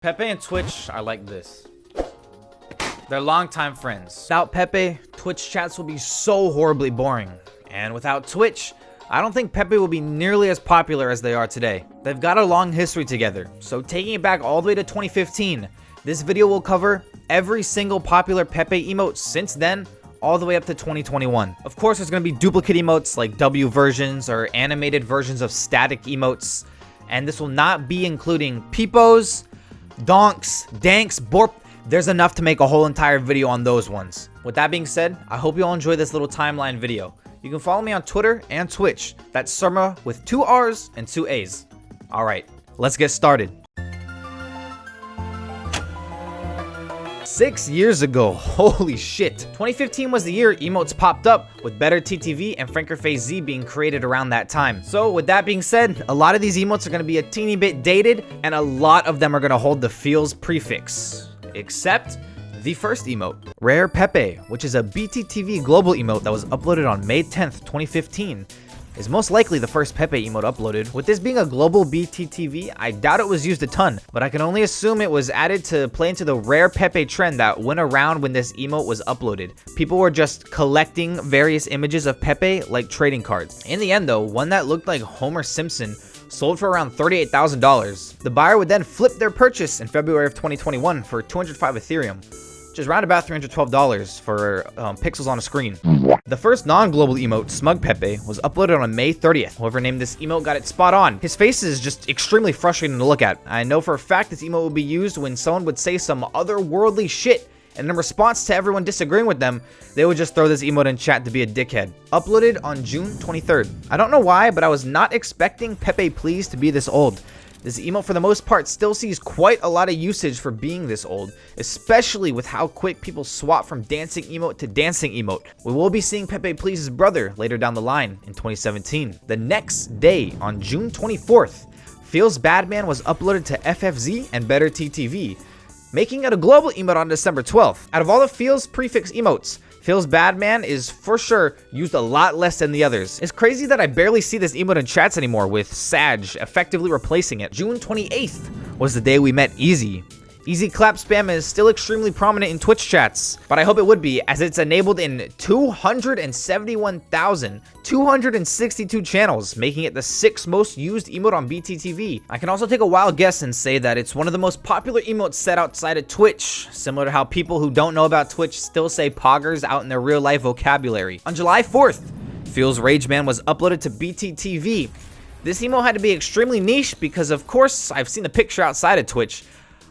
Pepe and Twitch are like this. They're longtime friends. Without Pepe, Twitch chats will be so horribly boring. And without Twitch, I don't think Pepe will be nearly as popular as they are today. They've got a long history together, so taking it back all the way to 2015, this video will cover every single popular Pepe emote since then, all the way up to 2021. Of course, there's going to be duplicate emotes like W versions or animated versions of static emotes, and this will not be including peepos, donks, danks, borp. There's enough to make a whole entire video on those ones. With that being said, I hope you all enjoy this little timeline video. You can follow me on Twitter and Twitch. That's Syrmaa with 2 R's and 2 A's. Alright, let's get started. 6 years ago, holy shit. 2015 was the year emotes popped up, with Better TTV and FrankerFaceZ being created around that time. So with that being said, a lot of these emotes are going to be a teeny bit dated, and a lot of them are going to hold the feels prefix. Except the first emote, Rare Pepe, which is a BTTV global emote that was uploaded on May 10th, 2015. Is most likely the first Pepe emote uploaded. With this being a global BTTV, I doubt it was used a ton, but I can only assume it was added to play into the Rare Pepe trend that went around when this emote was uploaded. People were just collecting various images of Pepe like trading cards. In the end though, one that looked like Homer Simpson sold for around $38,000. The buyer would then flip their purchase in February of 2021 for 205 Ethereum. Which is around about $312 for pixels on a screen. The first non-global emote, Smug Pepe, was uploaded on May 30th. Whoever named this emote got it spot on. His face is just extremely frustrating to look at. I know for a fact this emote would be used when someone would say some otherworldly shit, and in response to everyone disagreeing with them, they would just throw this emote in chat to be a dickhead. Uploaded on June 23rd. I don't know why, but I was not expecting Pepe Please to be this old. This emote for the most part still sees quite a lot of usage for being this old, especially with how quick people swap from dancing emote to dancing emote. We will be seeing Pepe Please's brother later down the line in 2017. The next day, on June 24th, Feels Bad Man was uploaded to FFZ and Better TTV, making it a global emote on December 12th. Out of all the Feels prefix emotes, Feels Bad Man is for sure used a lot less than the others. It's crazy that I barely see this emote in chats anymore, with Sag effectively replacing it. June 28th was the day we met Easy. Easy clap spam is still extremely prominent in Twitch chats, but I hope it would be, as it's enabled in 271,262 channels, making it the 6th most used emote on BTTV. I can also take a wild guess and say that it's one of the most popular emotes set outside of Twitch, similar to how people who don't know about Twitch still say poggers out in their real life vocabulary. On July 4th, Feels Rage Man was uploaded to BTTV. This emote had to be extremely niche because, of course, I've seen the picture outside of Twitch.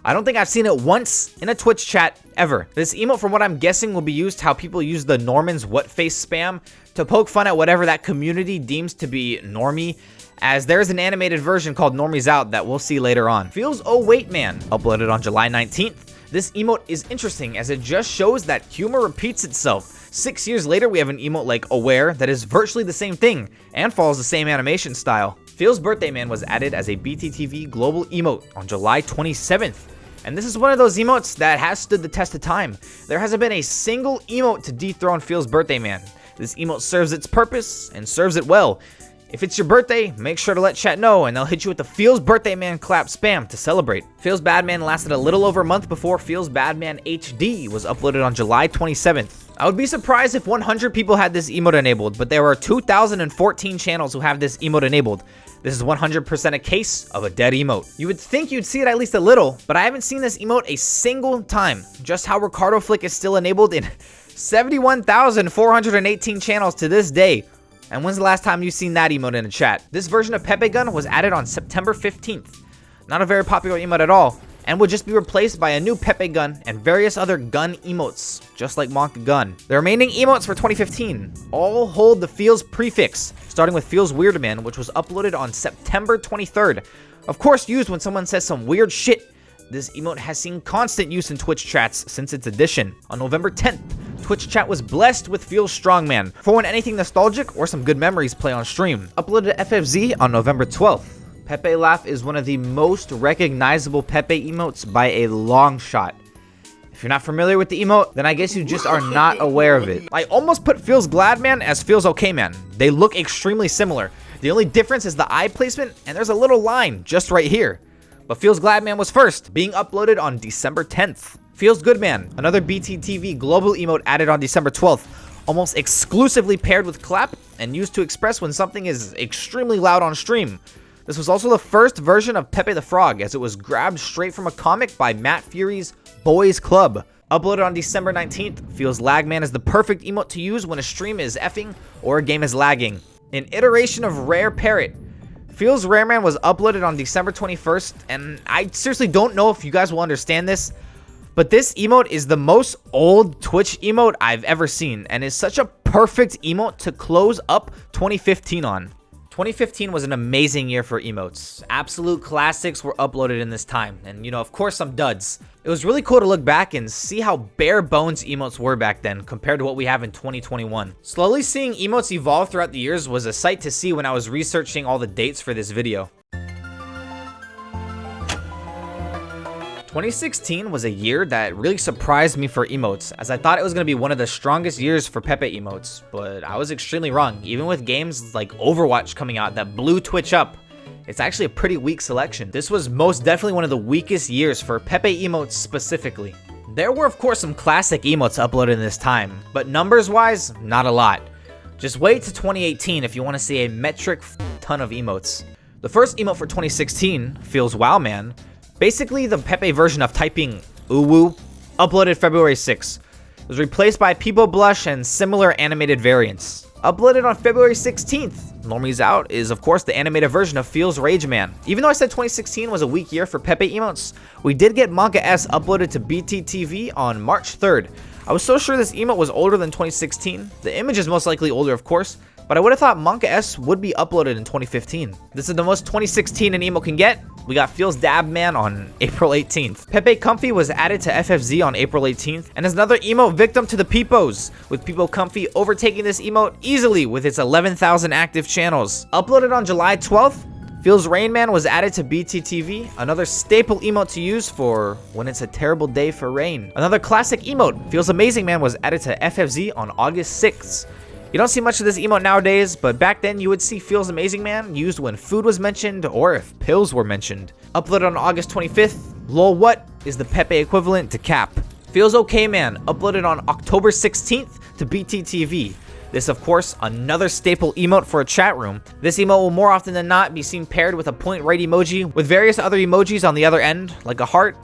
I don't think I've seen it once in a Twitch chat ever. This emote, from what I'm guessing, will be used how people use the Norman's what face spam to poke fun at whatever that community deems to be normie, as there's an animated version called Normies Out that we'll see later on. Feels Oh Wait Man, uploaded on July 19th. This emote is interesting as it just shows that humor repeats itself. 6 years later, we have an emote like Aware that is virtually the same thing and follows the same animation style. Feels Birthday Man was added as a BTTV global emote on July 27th. And this is one of those emotes that has stood the test of time. There hasn't been a single emote to dethrone Feels Birthday Man. This emote serves its purpose and serves it well. If it's your birthday, make sure to let chat know and they'll hit you with the Feels Birthday Man clap spam to celebrate. Feels Bad Man lasted a little over a month before Feels Bad Man HD was uploaded on July 27th. I would be surprised if 100 people had this emote enabled, but there are 2,014 channels who have this emote enabled. This is 100% a case of a dead emote. You would think you'd see it at least a little, but I haven't seen this emote a single time. Just how Ricardo Flick is still enabled in 71,418 channels to this day. And when's the last time you've seen that emote in a chat? This version of Pepe Gun was added on September 15th. Not a very popular emote at all, and would just be replaced by a new Pepe Gun and various other gun emotes, just like Monka Gun. The remaining emotes for 2015 all hold the Feels prefix, starting with Feels Weird Man, which was uploaded on September 23rd. Of course, used when someone says some weird shit. This emote has seen constant use in Twitch chats since its addition. On November 10th, Twitch chat was blessed with Feels Strongman, for when anything nostalgic or some good memories play on stream. Uploaded to FFZ on November 12th. Pepe Laugh is one of the most recognizable Pepe emotes by a long shot. If you're not familiar with the emote, then I guess you just are not aware of it. I almost put Feels Glad Man as Feels Okay Man. They look extremely similar. The only difference is the eye placement, and there's a little line just right here. but Feels Glad Man was first, being uploaded on December 10th. Feels Good Man, another BTTV global emote added on December 12th, almost exclusively paired with clap and used to express when something is extremely loud on stream. This was also the first version of Pepe the Frog, as it was grabbed straight from a comic by Matt Fury's Boys Club. Uploaded on December 19th, Feels Lag Man is the perfect emote to use when a stream is effing or a game is lagging. An iteration of Rare Parrot. Feels Rare Man was uploaded on December 21st, and I seriously don't know if you guys will understand this, but this emote is the most old Twitch emote I've ever seen, and is such a perfect emote to close up 2015 on. 2015 was an amazing year for emotes. Absolute classics were uploaded in this time, and of course some duds. It was really cool to look back and see how bare bones emotes were back then compared to what we have in 2021. Slowly seeing emotes evolve throughout the years was a sight to see when I was researching all the dates for this video. 2016 was a year that really surprised me for emotes, as I thought it was going to be one of the strongest years for Pepe emotes, but I was extremely wrong. Even with games like Overwatch coming out that blew Twitch up, it's actually a pretty weak selection. This was most definitely one of the weakest years for Pepe emotes specifically. There were of course some classic emotes uploaded in this time, but numbers wise, not a lot. Just wait to 2018 if you want to see a metric ton of emotes. The first emote for 2016, Feels Wow Man, basically the Pepe version of typing uwu, uploaded February 6th. It was replaced by Peepo Blush and similar animated variants. Uploaded on February 16th. Normies Out is of course the animated version of Feels Rage Man. Even though I said 2016 was a weak year for Pepe emotes, we did get Manga S uploaded to BTTV on March 3rd. I was so sure this emote was older than 2016. The image is most likely older of course, but I would have thought Manga S would be uploaded in 2015. This is the most 2016 an emote can get. We got Feels Dab Man on April 18th. Pepe Comfy was added to FFZ on April 18th, and is another emote victim to the Peepos, with Peepo Comfy overtaking this emote easily with its 11,000 active channels. Uploaded on July 12th, Feels Rain Man was added to BTTV, another staple emote to use for when it's a terrible day for rain. Another classic emote, Feels Amazing Man, was added to FFZ on August 6th. You don't see much of this emote nowadays, but back then you would see Feels Amazing Man used when food was mentioned or if pills were mentioned. Uploaded on August 25th, Lol What is the Pepe equivalent to Cap. Feels Okay Man, uploaded on October 16th to BTTV. This of course, another staple emote for a chat room. This emote will more often than not be seen paired with a point right emoji with various other emojis on the other end, like a heart,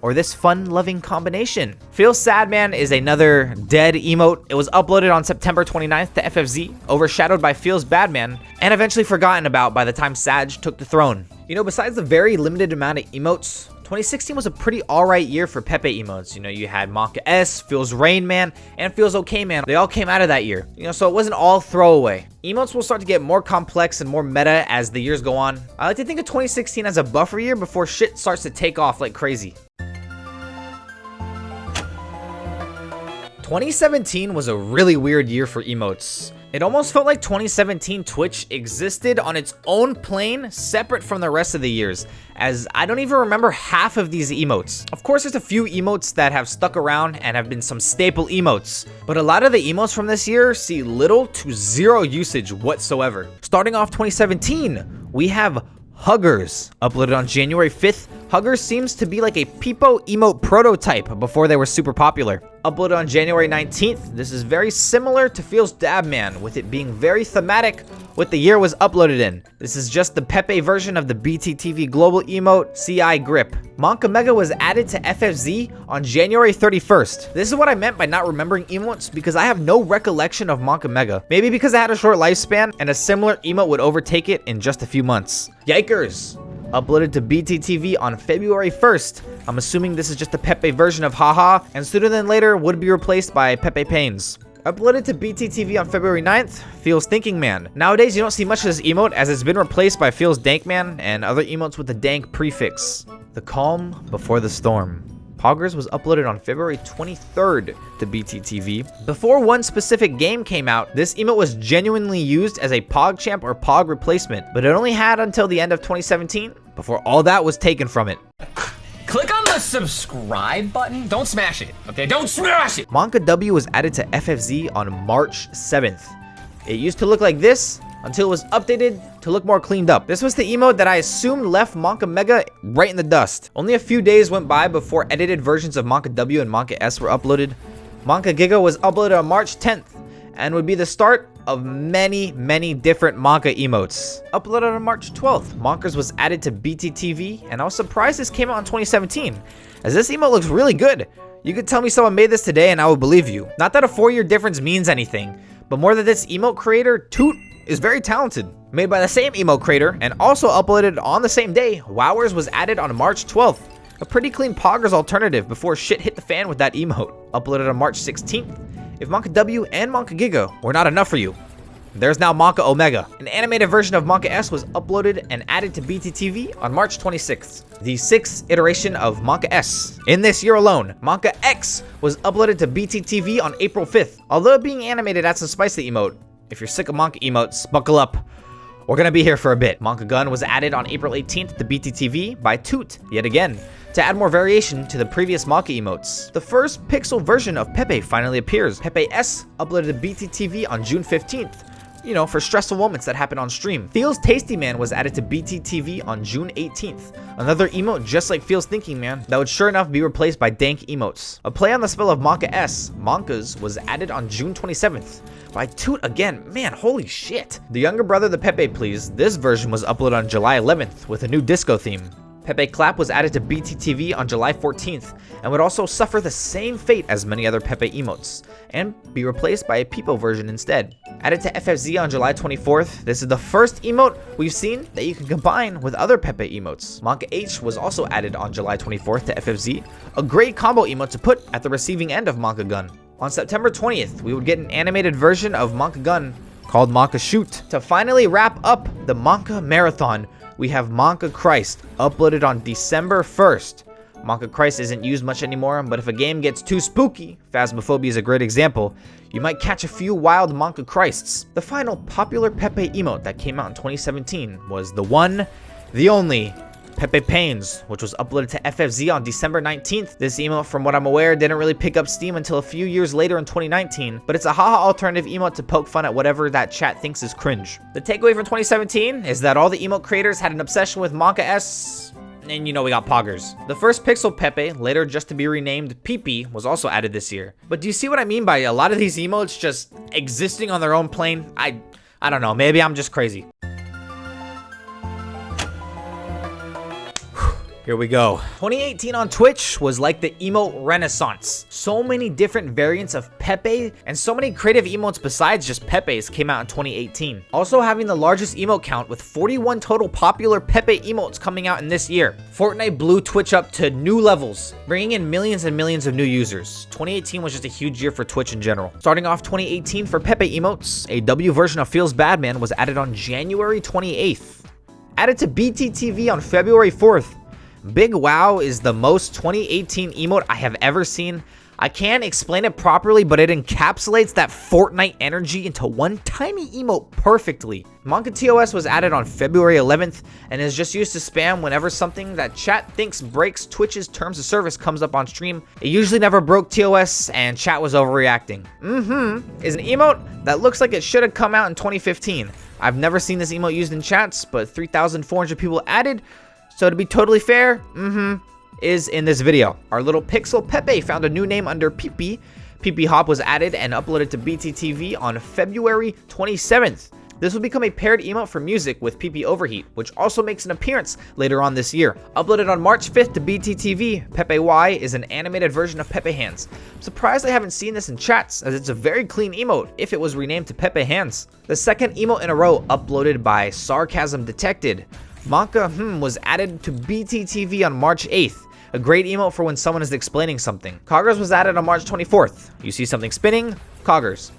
or this fun-loving combination. Feels Sad Man is another dead emote. It was uploaded on September 29th to FFZ, overshadowed by Feels Bad Man, and eventually forgotten about by the time Sag took the throne. Besides the very limited amount of emotes, 2016 was a pretty alright year for Pepe emotes. You had Manga S, Feels Rain Man, and Feels Okay Man. They all came out of that year, so it wasn't all throwaway. Emotes will start to get more complex and more meta as the years go on. I like to think of 2016 as a buffer year before shit starts to take off like crazy. 2017 was a really weird year for emotes. It almost felt like 2017 Twitch existed on its own plane, separate from the rest of the years, as I don't even remember half of these emotes. Of course, there's a few emotes that have stuck around and have been some staple emotes, but a lot of the emotes from this year see little to zero usage whatsoever. Starting off 2017, we have Huggers, uploaded on January 5th. Huggers seems to be like a Peepo emote prototype before they were super popular. Uploaded on January 19th, this is very similar to Feels Dab Man, with it being very thematic what the year was uploaded in. This is just the Pepe version of the BTTV global emote CI Grip. Monka Mega was added to FFZ on January 31st. This is what I meant by not remembering emotes, because I have no recollection of Monka Mega. Maybe because it had a short lifespan and a similar emote would overtake it in just a few months. Yikers! Uploaded to BTTV on February 1st. I'm assuming this is just a Pepe version of Haha, and sooner than later would be replaced by Pepe Pains. Uploaded to BTTV on February 9th, Feels Thinking Man. Nowadays, you don't see much of this emote as it's been replaced by Feels Dank Man and other emotes with the dank prefix. The Calm Before the Storm. Poggers was uploaded on February 23rd to BTTV. Before one specific game came out, this emote was genuinely used as a PogChamp or Pog replacement, but it only had until the end of 2017 before all that was taken from it. Click on the subscribe button. Don't smash it, okay? Don't smash it! Monka W was added to FFZ on March 7th. It used to look like this until it was updated to look more cleaned up. This was the emote that I assumed left Monka Mega right in the dust. Only a few days went by before edited versions of Monka W and Monka S were uploaded. Monka Giga was uploaded on March 10th and would be the start of many different Monka emotes. Uploaded on March 12th, Monkers was added to BTTV, and I was surprised this came out in 2017, as this emote looks really good. You could tell me someone made this today and I would believe you. Not that a 4-year difference means anything, but more that this emote creator, Toot, is very talented. Made by the same emote creator and also uploaded on the same day, Wowers was added on March 12th. A pretty clean Poggers alternative before shit hit the fan with that emote. Uploaded on March 16th. If Monka W and Monka Giga were not enough for you, there's now Monka Omega. An animated version of Monka S was uploaded and added to BTTV on March 26th. The 6th iteration of Monka S. In this year alone, Monka X was uploaded to BTTV on April 5th. Although being animated adds some spice to the emote. If you're sick of Monka emotes, buckle up. We're gonna be here for a bit. Monka Gun was added on April 18th to BTTV by Toot, yet again, to add more variation to the previous Monka emotes. The first pixel version of Pepe finally appears. Pepe S uploaded to BTTV on June 15th. You know, for stressful moments that happen on stream. Feels Tasty Man was added to BTTV on June 18th. Another emote just like Feels Thinking Man that would sure enough be replaced by dank emotes. A play on the spell of Monka S, Monkas, was added on June 27th. By Toot again, man, holy shit. The younger brother, the Pepe Please, this version was uploaded on July 11th with a new disco theme. Pepe Clap was added to BTTV on July 14th and would also suffer the same fate as many other Pepe emotes and be replaced by a Peepo version instead. Added to FFZ on July 24th, this is the first emote we've seen that you can combine with other Pepe emotes. Monka H was also added on July 24th to FFZ, a great combo emote to put at the receiving end of Monka Gun. On September 20th, we would get an animated version of Monka Gun called Monka Shoot. To finally wrap up the Monka Marathon, we have Monka Christ, uploaded on December 1st. Monka Christ isn't used much anymore, but if a game gets too spooky, Phasmophobia is a great example, you might catch a few wild Monka Christs. The final popular Pepe emote that came out in 2017 was the one, the only, Pepe Pains, which was uploaded to FFZ on December 19th. This emote, from what I'm aware, didn't really pick up steam until a few years later in 2019, but it's a haha alternative emote to poke fun at whatever that chat thinks is cringe. The takeaway from 2017 is that all the emote creators had an obsession with Monka S, and you know we got Poggers. The first Pixel Pepe, later just to be renamed Peepee, was also added this year. But do you see what I mean by a lot of these emotes just existing on their own plane? I don't know, maybe I'm just crazy. Here we go. 2018 on Twitch was like the emote renaissance. So many different variants of Pepe and so many creative emotes besides just Pepe's came out in 2018. Also having the largest emote count with 41 total popular Pepe emotes coming out in this year. Fortnite blew Twitch up to new levels, bringing in millions and millions of new users. 2018 was just a huge year for Twitch in general. Starting off 2018 for Pepe emotes, a W version of Feels Bad Man was added on January 28th. Added to BTTV on February 4th. Big Wow is the most 2018 emote I have ever seen. I can't explain it properly, but it encapsulates that Fortnite energy into one tiny emote perfectly. Monka TOS was added on February 11th and is just used to spam whenever something that chat thinks breaks Twitch's terms of service comes up on stream. It usually never broke TOS and chat was overreacting. Is an emote that looks like it should have come out in 2015. I've never seen this emote used in chats, but 3,400 people added. So to be totally fair, is in this video. Our little Pixel Pepe found a new name under Peepee. Peepee Hop was added and uploaded to BTTV on February 27th. This will become a paired emote for music with Peepee Overheat, which also makes an appearance later on this year. Uploaded on March 5th to BTTV, Pepe Y is an animated version of Pepe Hands. I'm surprised I haven't seen this in chats, as it's a very clean emote if it was renamed to Pepe Hands. The second emote in a row uploaded by Sarcasm Detected. Monka was added to BTTV on March 8th. A great emote for when someone is explaining something. Coggers was added on March 24th. You see something spinning? Coggers.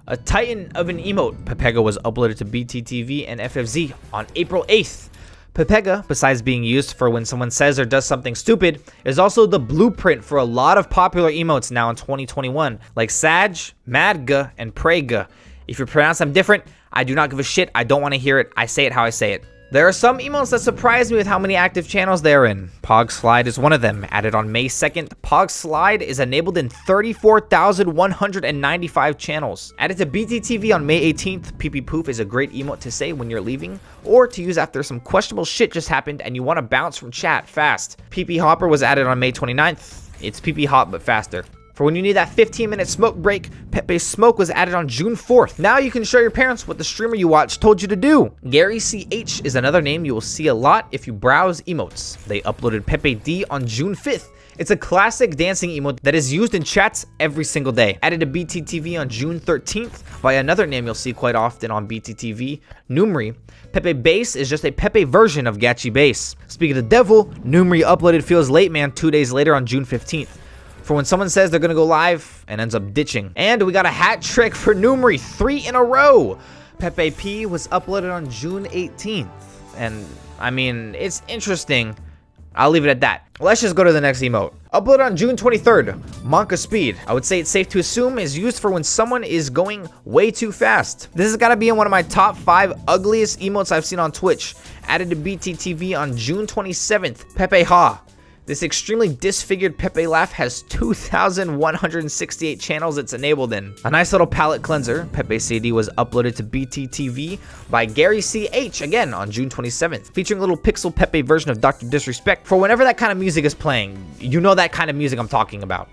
A titan of an emote, Pepega, was uploaded to BTTV and FFZ on April 8th. Pepega, besides being used for when someone says or does something stupid, is also the blueprint for a lot of popular emotes now in 2021, like Sag, Madga, and Prega. If you pronounce them different, I do not give a shit. I don't want to hear it. I say it how I say it. There are some emotes that surprise me with how many active channels they're in. Pog Slide is one of them. Added on May 2nd, Pog Slide is enabled in 34,195 channels. Added to BTTV on May 18th, PP Poof is a great emote to say when you're leaving, or to use after some questionable shit just happened and you want to bounce from chat fast. PP Hopper was added on May 29th. It's PP Hop but faster. For when you need that 15-minute smoke break, Pepe Smoke was added on June 4th. Now you can show your parents what the streamer you watch told you to do. Gary CH is another name you will see a lot if you browse emotes. They uploaded Pepe D on June 5th. It's a classic dancing emote that is used in chats every single day. Added to BTTV on June 13th by another name you'll see quite often on BTTV, Numri. Pepe Bass is just a Pepe version of Gachi Bass. Speaking of the devil, Numri uploaded Feels Late Man 2 days later on June 15th. For when someone says they're gonna go live and ends up ditching. And we got a hat trick for Numri, 3 in a row. Pepe P was uploaded on June 18th. And I mean, it's interesting. I'll leave it at that. Let's just go to the next emote. Uploaded on June 23rd, Monka Speed. I would say it's safe to assume is used for when someone is going way too fast. This has got to be in one of my top 5 ugliest emotes I've seen on Twitch. Added to BTTV on June 27th, Pepe Ha. This extremely disfigured Pepe laugh has 2,168 channels it's enabled in. A nice little palette cleanser, Pepe CD, was uploaded to BTTV by Gary CH, again on June 27th, featuring a little pixel Pepe version of Dr. Disrespect for whenever that kind of music is playing. You know that kind of music I'm talking about.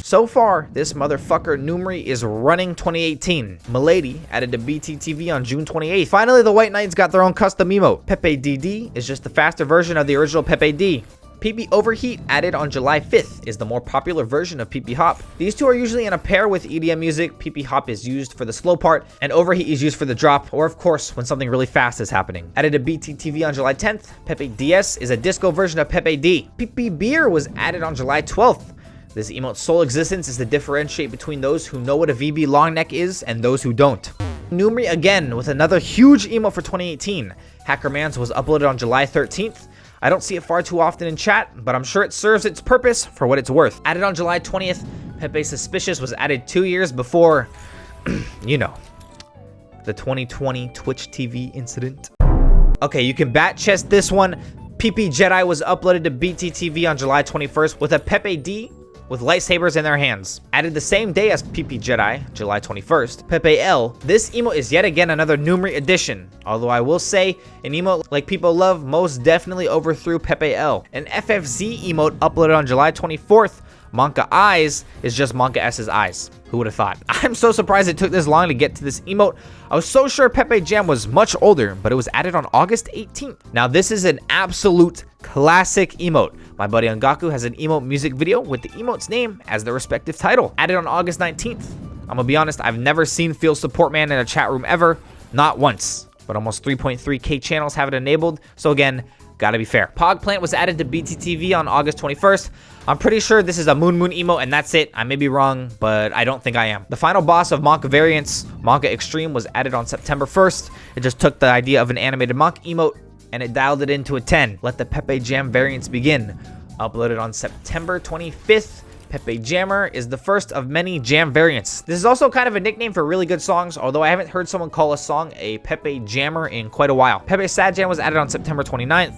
So far, this motherfucker Numri is running 2018. Milady added to BTTV on June 28th. Finally, the White Knights got their own custom emote. Pepe DD is just the faster version of the original Pepe D. PP Overheat, added on July 5th, is the more popular version of PP Hop. These two are usually in a pair with EDM music. PP Hop is used for the slow part, and Overheat is used for the drop, or of course, when something really fast is happening. Added to BTTV on July 10th, Pepe DS is a disco version of Pepe D. PP Beer was added on July 12th. This emote's sole existence is to differentiate between those who know what a VB long neck is and those who don't. Numri again with another huge emote for 2018. Hackerman's was uploaded on July 13th. I don't see it far too often in chat, but I'm sure it serves its purpose for what it's worth. Added on July 20th, Pepe Suspicious was added 2 years before, you know, the 2020 Twitch TV incident. Okay, you can bat chest this one. PP Jedi was uploaded to BTTV on July 21st with a Pepe D with lightsabers in their hands. Added the same day as PP Jedi, July 21st, Pepe L. This emote is yet again another Numri edition, although I will say an emote like people love most definitely overthrew Pepe L. An FFZ emote uploaded on July 24th, Monka Eyes, is just Monka S's eyes. Who would have thought? I'm so surprised it took this long to get to this emote. I was so sure Pepe Jam was much older, but it was added on August 18th. Now this is an absolute classic emote. My buddy Angaku has an emote music video with the emote's name as the respective title. Added on August 19th. I'm gonna be honest, I've never seen Feel Support Man in a chat room ever. Not once. But almost 3.3k channels have it enabled, so again, gotta be fair. Pog Plant was added to BTTV on August 21st. I'm pretty sure this is a Moon Moon emote and that's it. I may be wrong, but I don't think I am. The final boss of Monka variants, Monka Extreme, was added on September 1st. It just took the idea of an animated Monk emote and it dialed it into a 10. Let the Pepe Jam variants begin. Uploaded on September 25th. Pepe Jammer is the first of many Jam variants. This is also kind of a nickname for really good songs, although I haven't heard someone call a song a Pepe Jammer in quite a while. Pepe Sad Jam was added on September 29th.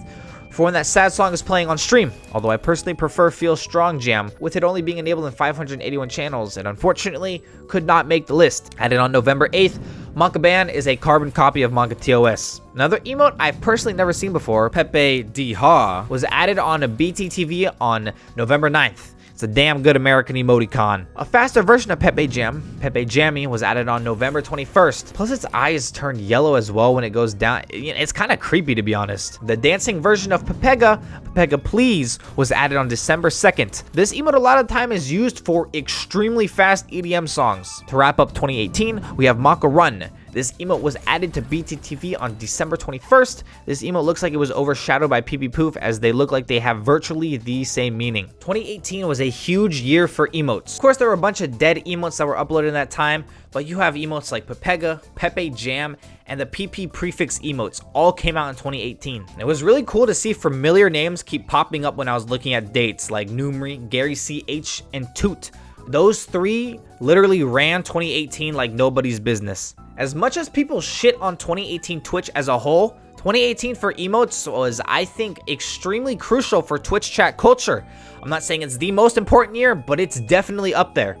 For when that sad song is playing on stream, although I personally prefer Feel Strong Jam, with it only being enabled in 581 channels, and unfortunately could not make the list. Added on November 8th, Monka Ban is a carbon copy of Monka TOS. Another emote I've personally never seen before, Pepe D Ha, was added on a BTTV on November 9th. It's a damn good American emoticon. A faster version of Pepe Jam, Pepe Jammy, was added on November 21st. Plus its eyes turn yellow as well when it goes down. It's kind of creepy, to be honest. The dancing version of Pepega, Pepega Please, was added on December 2nd. This emote a lot of time is used for extremely fast EDM songs. To wrap up 2018, we have Maka Run. This emote was added to BTTV on December 21st. This emote looks like it was overshadowed by PP Poof as they look like they have virtually the same meaning. 2018 was a huge year for emotes. Of course, there were a bunch of dead emotes that were uploaded in that time, but you have emotes like Pepega, Pepe Jam, and the PP prefix emotes all came out in 2018. It was really cool to see familiar names keep popping up when I was looking at dates like Numri, Gary CH, and Toot. Those three literally ran 2018 like nobody's business. As much as people shit on 2018 Twitch as a whole, 2018 for emotes was, I think, extremely crucial for Twitch chat culture. I'm not saying it's the most important year, but it's definitely up there.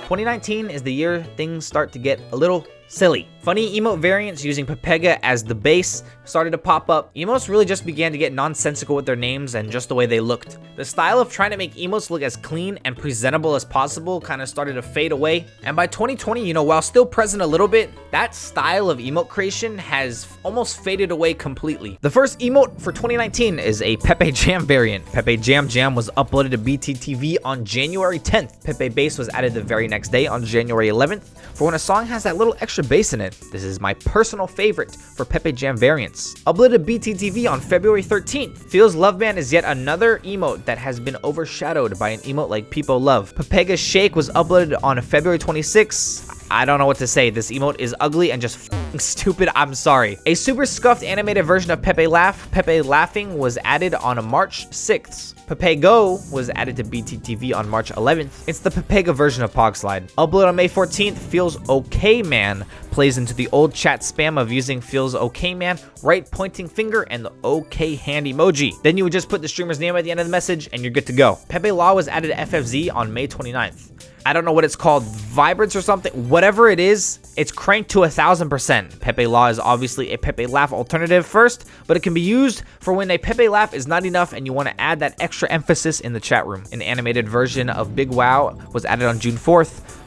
2019 is the year things start to get a little silly. Funny emote variants using Pepega as the base started to pop up. Emotes really just began to get nonsensical with their names and just the way they looked. The style of trying to make emotes look as clean and presentable as possible kind of started to fade away. And by 2020, while still present a little bit, that style of emote creation has almost faded away completely. The first emote for 2019 is a Pepe Jam variant. Pepe Jam Jam was uploaded to BTTV on January 10th. Pepe bass was added the very next day on January 11th for when a song has that little extra bass in it. This is my personal favorite for Pepe Jam variants. Uploaded to BTTV on February 13th. Feels Love Man is yet another emote that has been overshadowed by an emote like People Love. Pepega's Shake was uploaded on February 26th. I don't know what to say. This emote is ugly and just f***ing stupid. I'm sorry. A super scuffed animated version of Pepe Laugh, Pepe Laughing, was added on March 6th. Pepe Go was added to BTTV on March 11th. It's the Pepega version of Pogslide. Upload on May 14th, Feels Okay Man plays into the old chat spam of using Feels Okay Man, right pointing finger, and the OK hand emoji. Then you would just put the streamer's name at the end of the message and you're good to go. Pepe Law was added to FFZ on May 29th. I don't know what it's called, Vibrance or something. Whatever it is, it's cranked to 1000%. Pepe Law is obviously a Pepe Laugh alternative first, but it can be used for when a Pepe Laugh is not enough and you want to add that extra emphasis in the chat room. An animated version of Big Wow was added on June 4th.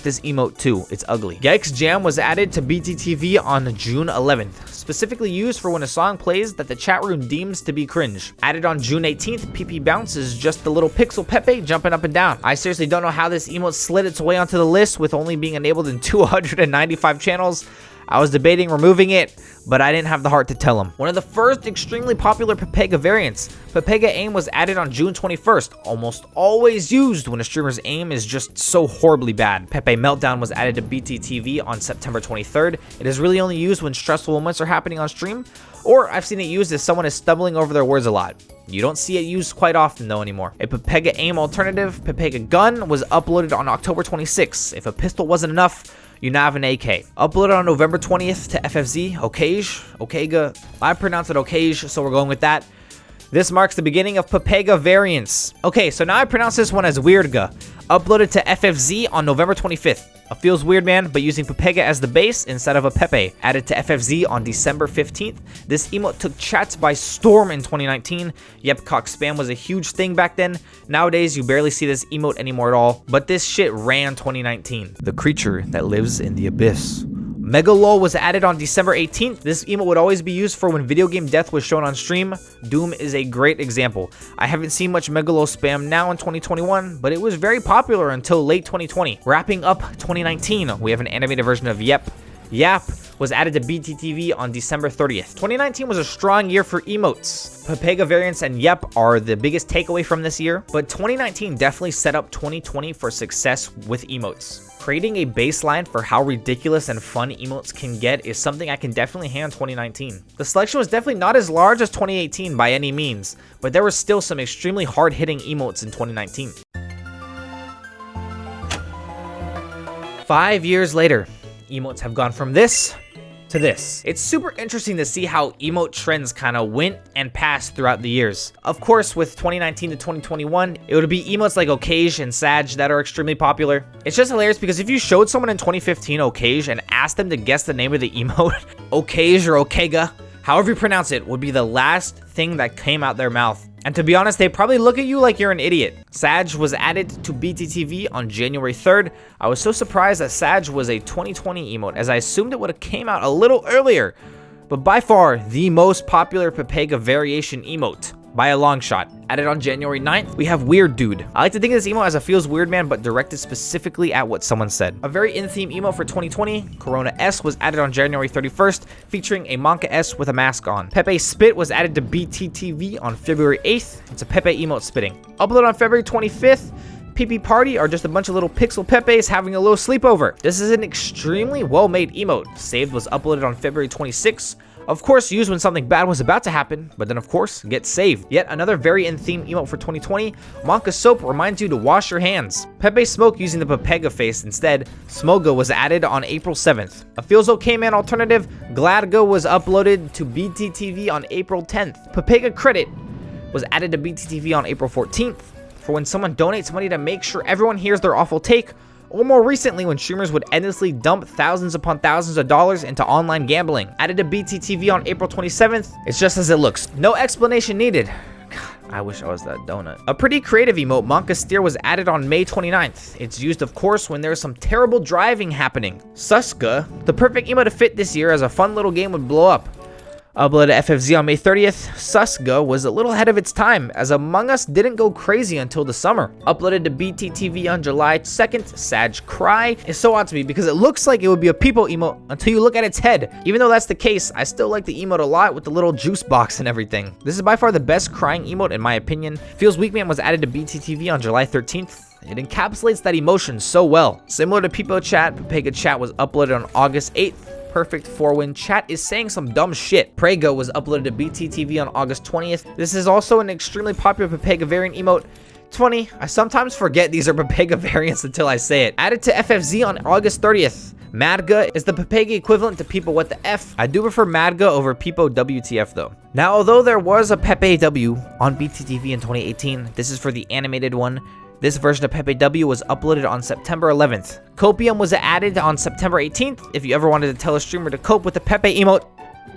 This emote too, it's ugly. Yikes Jam was added to BTTV on June 11th, specifically used for when a song plays that the chat room deems to be cringe. Added on June 18th, PP Bounce is just the little pixel Pepe jumping up and down. I seriously don't know how this emote slid its way onto the list with only being enabled in 295 channels. I was debating removing it, but I didn't have the heart to tell him. One of the first extremely popular Pepega variants, Pepega Aim, was added on June 21st, almost always used when a streamer's aim is just so horribly bad. Pepe Meltdown was added to BTTV on September 23rd. It is really only used when stressful moments are happening on stream, or I've seen it used if someone is stumbling over their words a lot. You don't see it used quite often though anymore. A Pepega Aim alternative, Pepega Gun, was uploaded on October 26th. If a pistol wasn't enough, you now have an AK. Uploaded on November 20th to FFZ, Okage. I pronounce it Okage, so we're going with that. This marks the beginning of Pepega variants. Okay, so now I pronounce this one as Weirdga. Uploaded to FFZ on November 25th. A Feels Weird Man, but using Pepega as the base instead of a Pepe. Added to FFZ on December 15th. This emote took chats by storm in 2019. Yep, cock spam was a huge thing back then. Nowadays, you barely see this emote anymore at all. But this shit ran 2019. The creature that lives in the abyss. Megalol was added on December 18th. This emote would always be used for when video game death was shown on stream. Doom is a great example. I haven't seen much Megalol spam now in 2021, but it was very popular until late 2020. Wrapping up 2019, we have an animated version of Yep. Yap was added to BTTV on December 30th. 2019 was a strong year for emotes. Pepega variants and Yep are the biggest takeaway from this year, but 2019 definitely set up 2020 for success with emotes. Creating a baseline for how ridiculous and fun emotes can get is something I can definitely hand 2019. The selection was definitely not as large as 2018 by any means, but there were still some extremely hard-hitting emotes in 2019. 5 years later, emotes have gone from this to this. It's super interesting to see how emote trends kind of went and passed throughout the years. Of course, with 2019 to 2021, it would be emotes like Okage and Sag that are extremely popular. It's just hilarious because if you showed someone in 2015 Okage and asked them to guess the name of the emote, Okage or Okega, however you pronounce it, would be the last thing that came out their mouth. And to be honest, they probably look at you like you're an idiot. Sag was added to BTTV on January 3rd. I was so surprised that Sag was a 2020 emote, as I assumed it would have came out a little earlier. But by far, the most popular Pepega variation emote. By a long shot. Added on January 9th, we have Weird Dude. I like to think of this emote as a Feels Weird Man, but directed specifically at what someone said. A very in-theme emote for 2020, Corona S, was added on January 31st, featuring a Monka S with a mask on. Pepe Spit was added to BTTV on February 8th. It's a Pepe emote spitting. Upload on February 25th. PP Party are just a bunch of little pixel Pepes having a little sleepover. This is an extremely well-made emote. Saved was uploaded on February 26th. Of course, used when something bad was about to happen, but then of course, get saved. Yet another very in-theme emote for 2020, Monka Soap reminds you to wash your hands. Pepe Smoke using the Pepega face instead, Smoga was added on April 7th. A Feels Okay Man alternative, Gladgo was uploaded to BTTV on April 10th. Pepega Credit was added to BTTV on April 14th for when someone donates money to make sure everyone hears their awful take, or more recently when streamers would endlessly dump thousands upon thousands of dollars into online gambling. Added to BTTV on April 27th, it's just as it looks. No explanation needed. God, I wish I was that donut. A pretty creative emote, Monka Steer, was added on May 29th. It's used, of course, when there's some terrible driving happening. Suska, the perfect emote to fit this year as a fun little game would blow up. Uploaded to FFZ on May 30th, Susga was a little ahead of its time, as Among Us didn't go crazy until the summer. Uploaded to BTTV on July 2nd, Sag Cry is so odd to me because it looks like it would be a people emote until you look at its head. Even though that's the case, I still like the emote a lot with the little juice box and everything. This is by far the best crying emote in my opinion. Feels Weak Man was added to BTTV on July 13th. It encapsulates that emotion so well. Similar to Pepe Chat, Pepega Chat was uploaded on August 8th. Perfect for when chat is saying some dumb shit. Prego was uploaded to BTTV on August 20th. This is also an extremely popular Pepega variant emote. 20. I sometimes forget these are Pepega variants until I say it. Added to FFZ on August 30th. Madga is the Pepega equivalent to People What the F. I do prefer Madga over People WTF though. Now, although there was a Pepe W on BTTV in 2018, this is for the animated one. This version of Pepe W was uploaded on September 11th. Copium was added on September 18th. If you ever wanted to tell a streamer to cope with the Pepe emote,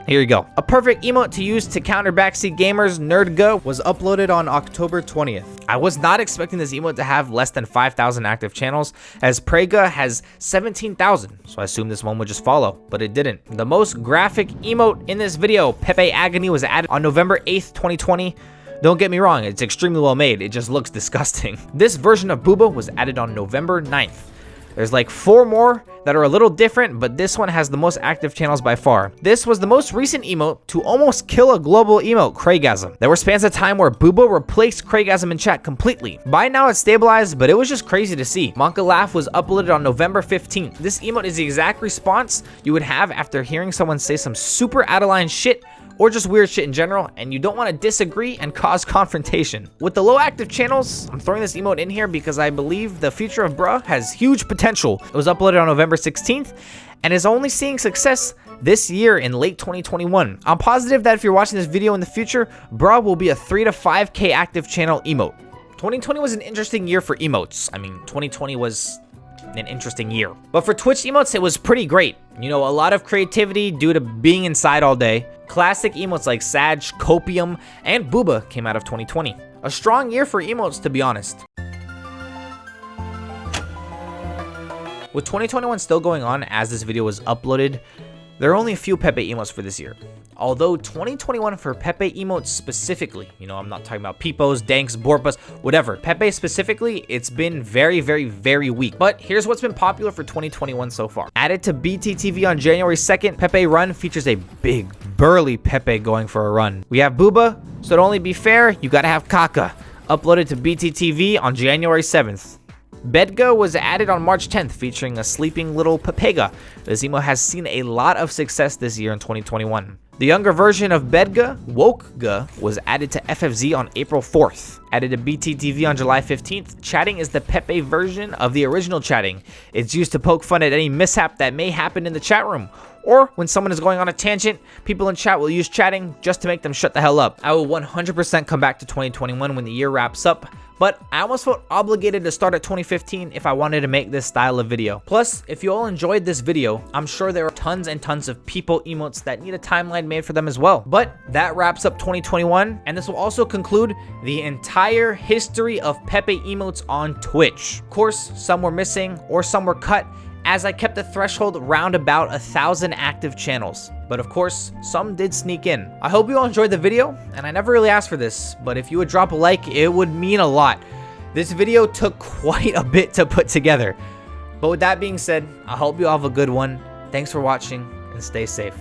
here you go. A perfect emote to use to counter backseat gamers, Nerdga, was uploaded on October 20th. I was not expecting this emote to have less than 5,000 active channels, as Prega has 17,000, so I assumed this one would just follow, but it didn't. The most graphic emote in this video, Pepe Agony, was added on November 8th, 2020. Don't get me wrong, it's extremely well made, it just looks disgusting. This version of Booba was added on November 9th. There's like 4 more that are a little different, but this one has the most active channels by far. This was the most recent emote to almost kill a global emote, Craigasm. There were spans of time where Booba replaced Craigasm in chat completely. By now it's stabilized, but it was just crazy to see. Monka Laugh was uploaded on November 15th. This emote is the exact response you would have after hearing someone say some super out of line shit or just weird shit in general, and you don't want to disagree and cause confrontation. With the low active channels, I'm throwing this emote in here because I believe the future of Bruh has huge potential. It was uploaded on November 16th and is only seeing success this year in late 2021. I'm positive that if you're watching this video in the future, Bruh will be a 3 to 5K active channel emote. 2020 was an interesting year for emotes. I mean, 2020 was an interesting year. But for Twitch emotes, it was pretty great. You know, a lot of creativity due to being inside all day. Classic emotes like Sag, Copium, and Booba came out of 2020. A strong year for emotes, to be honest. With 2021 still going on as this video was uploaded, there are only a few Pepe emotes for this year. Although 2021 for Pepe emotes specifically, you know, I'm not talking about Peepos, Danks, Borpas, whatever. Pepe specifically, it's been very, very, very weak. But here's what's been popular for 2021 so far. Added to BTTV on January 2nd, Pepe Run features a big, burly Pepe going for a run. We have Booba, so to only be fair, you gotta have Kaka. Uploaded to BTTV on January 7th. Bedga was added on March 10th, featuring a sleeping little Pepega. This emote has seen a lot of success this year in 2021. The younger version of Bedga, Wokega, was added to FFZ on April 4th. Added to BTTV on July 15th, chatting is the Pepe version of the original chatting. It's used to poke fun at any mishap that may happen in the chat room. Or when someone is going on a tangent, people in chat will use chatting just to make them shut the hell up. I will 100% come back to 2021 when the year wraps up, but I almost felt obligated to start at 2015 if I wanted to make this style of video. Plus, if you all enjoyed this video, I'm sure there are tons and tons of people emotes that need a timeline made for them as well. But that wraps up 2021, and this will also conclude the entire history of Pepe emotes on Twitch. Of course, some were missing or some were cut, as I kept the threshold round about 1,000 active channels. But of course, some did sneak in. I hope you all enjoyed the video, and I never really asked for this, but if you would drop a like, it would mean a lot. This video took quite a bit to put together. But with that being said, I hope you all have a good one. Thanks for watching, and stay safe.